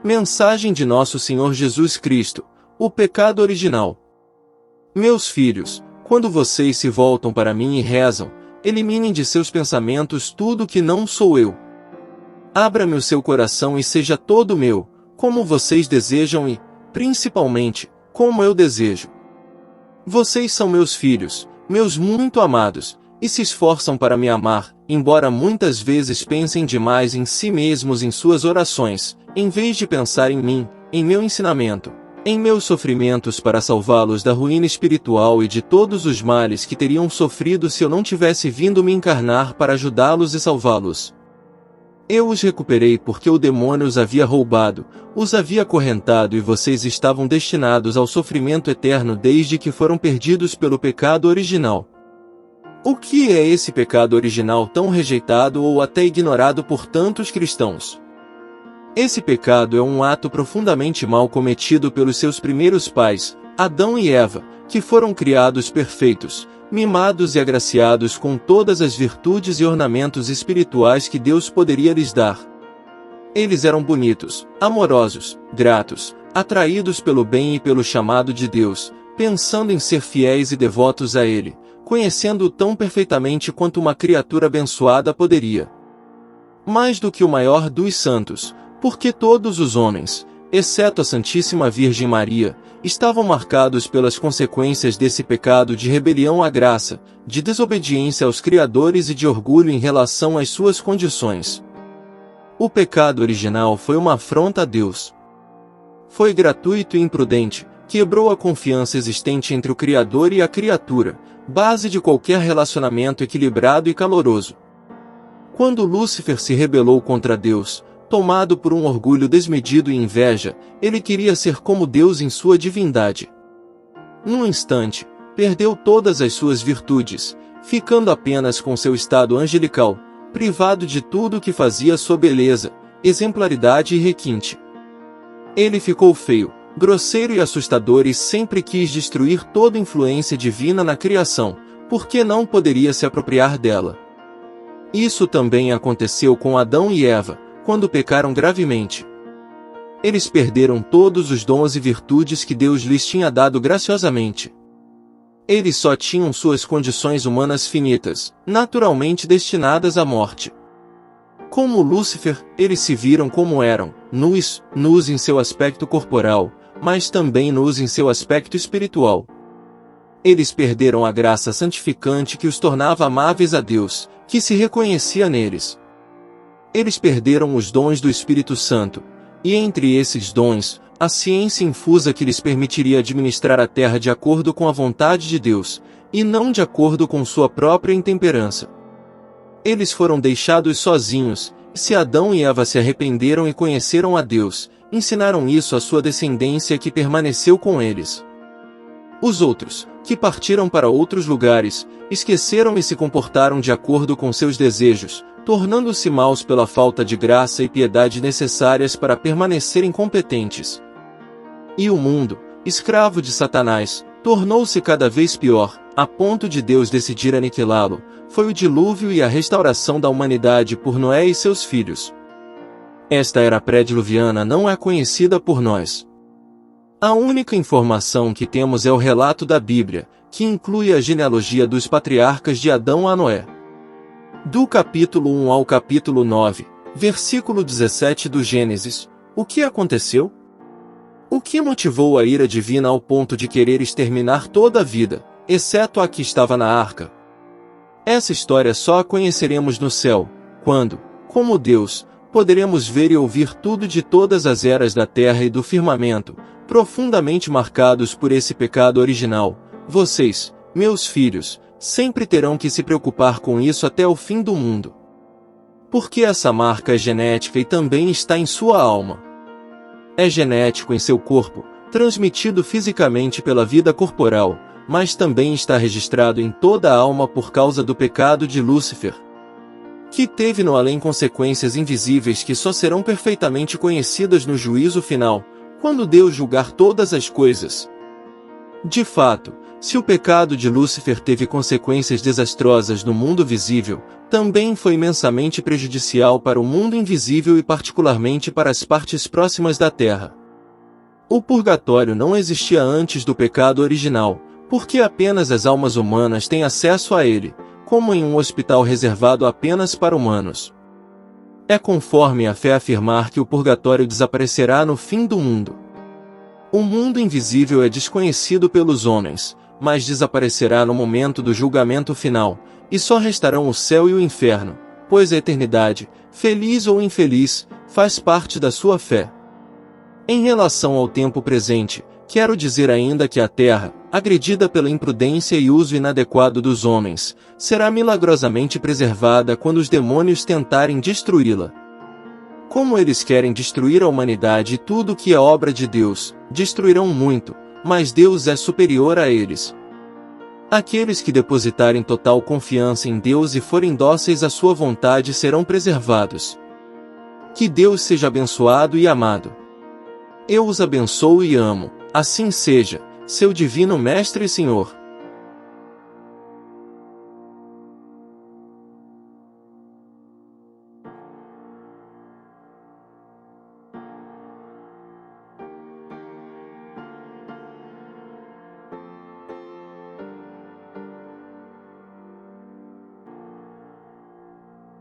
Mensagem de Nosso Senhor Jesus Cristo, o pecado original. Meus filhos, quando vocês se voltam para mim e rezam, eliminem de seus pensamentos tudo que não sou eu. Abra-me o seu coração e seja todo meu, como vocês desejam e, principalmente, como eu desejo. Vocês são meus filhos, meus muito amados, e se esforçam para me amar, embora muitas vezes pensem demais em si mesmos em suas orações, em vez de pensar em mim, em meu ensinamento, em meus sofrimentos para salvá-los da ruína espiritual e de todos os males que teriam sofrido se eu não tivesse vindo me encarnar para ajudá-los e salvá-los. Eu os recuperei porque o demônio os havia roubado, os havia acorrentado e vocês estavam destinados ao sofrimento eterno desde que foram perdidos pelo pecado original. O que é esse pecado original tão rejeitado ou até ignorado por tantos cristãos? Esse pecado é um ato profundamente mal cometido pelos seus primeiros pais, Adão e Eva, que foram criados perfeitos, mimados e agraciados com todas as virtudes e ornamentos espirituais que Deus poderia lhes dar. Eles eram bonitos, amorosos, gratos, atraídos pelo bem e pelo chamado de Deus, pensando em ser fiéis e devotos a Ele, conhecendo-o tão perfeitamente quanto uma criatura abençoada poderia. Mais do que o maior dos santos, porque todos os homens, exceto a Santíssima Virgem Maria, estavam marcados pelas consequências desse pecado de rebelião à graça, de desobediência aos criadores e de orgulho em relação às suas condições. O pecado original foi uma afronta a Deus. Foi gratuito e imprudente, quebrou a confiança existente entre o Criador e a criatura, base de qualquer relacionamento equilibrado e caloroso. Quando Lúcifer se rebelou contra Deus, tomado por um orgulho desmedido e inveja, ele queria ser como Deus em sua divindade. Num instante, perdeu todas as suas virtudes, ficando apenas com seu estado angelical, privado de tudo que fazia sua beleza, exemplaridade e requinte. Ele ficou feio, grosseiro e assustador e sempre quis destruir toda influência divina na criação, porque não poderia se apropriar dela. Isso também aconteceu com Adão e Eva, quando pecaram gravemente. Eles perderam todos os dons e virtudes que Deus lhes tinha dado graciosamente. Eles só tinham suas condições humanas finitas, naturalmente destinadas à morte. Como Lúcifer, eles se viram como eram, nus em seu aspecto corporal, mas também nus em seu aspecto espiritual. Eles perderam a graça santificante que os tornava amáveis a Deus, que se reconhecia neles. Eles perderam os dons do Espírito Santo, e entre esses dons, a ciência infusa que lhes permitiria administrar a terra de acordo com a vontade de Deus, e não de acordo com sua própria intemperança. Eles foram deixados sozinhos, e se Adão e Eva se arrependeram e conheceram a Deus, ensinaram isso à sua descendência que permaneceu com eles. Os outros, que partiram para outros lugares, esqueceram e se comportaram de acordo com seus desejos, tornando-se maus pela falta de graça e piedade necessárias para permanecerem competentes. E o mundo, escravo de Satanás, tornou-se cada vez pior, a ponto de Deus decidir aniquilá-lo. Foi o dilúvio e a restauração da humanidade por Noé e seus filhos. Esta era pré-diluviana não é conhecida por nós. A única informação que temos é o relato da Bíblia, que inclui a genealogia dos patriarcas de Adão a Noé. Do capítulo 1 ao capítulo 9, versículo 17 do Gênesis, o que aconteceu? O que motivou a ira divina ao ponto de querer exterminar toda a vida, exceto a que estava na arca? Essa história só a conheceremos no céu, quando, como Deus, poderemos ver e ouvir tudo de todas as eras da terra e do firmamento, profundamente marcados por esse pecado original. Vocês, meus filhos, sempre terão que se preocupar com isso até o fim do mundo. Porque essa marca é genética e também está em sua alma. É genético em seu corpo, transmitido fisicamente pela vida corporal, mas também está registrado em toda a alma por causa do pecado de Lúcifer, que teve no além consequências invisíveis que só serão perfeitamente conhecidas no juízo final, quando Deus julgar todas as coisas. De fato, Se o pecado de Lúcifer teve consequências desastrosas no mundo visível, também foi imensamente prejudicial para o mundo invisível e particularmente para as partes próximas da Terra. O purgatório não existia antes do pecado original, porque apenas as almas humanas têm acesso a ele, como em um hospital reservado apenas para humanos. É conforme a fé afirmar que o purgatório desaparecerá no fim do mundo. O mundo invisível é desconhecido pelos homens, mas desaparecerá no momento do julgamento final, e só restarão o céu e o inferno, pois a eternidade, feliz ou infeliz, faz parte da sua fé. Em relação ao tempo presente, quero dizer ainda que a Terra, agredida pela imprudência e uso inadequado dos homens, será milagrosamente preservada quando os demônios tentarem destruí-la. Como eles querem destruir a humanidade e tudo que é obra de Deus, destruirão muito, mas Deus é superior a eles. Aqueles que depositarem total confiança em Deus e forem dóceis à sua vontade serão preservados. Que Deus seja abençoado e amado. Eu os abençoo e amo, assim seja, seu divino Mestre e Senhor.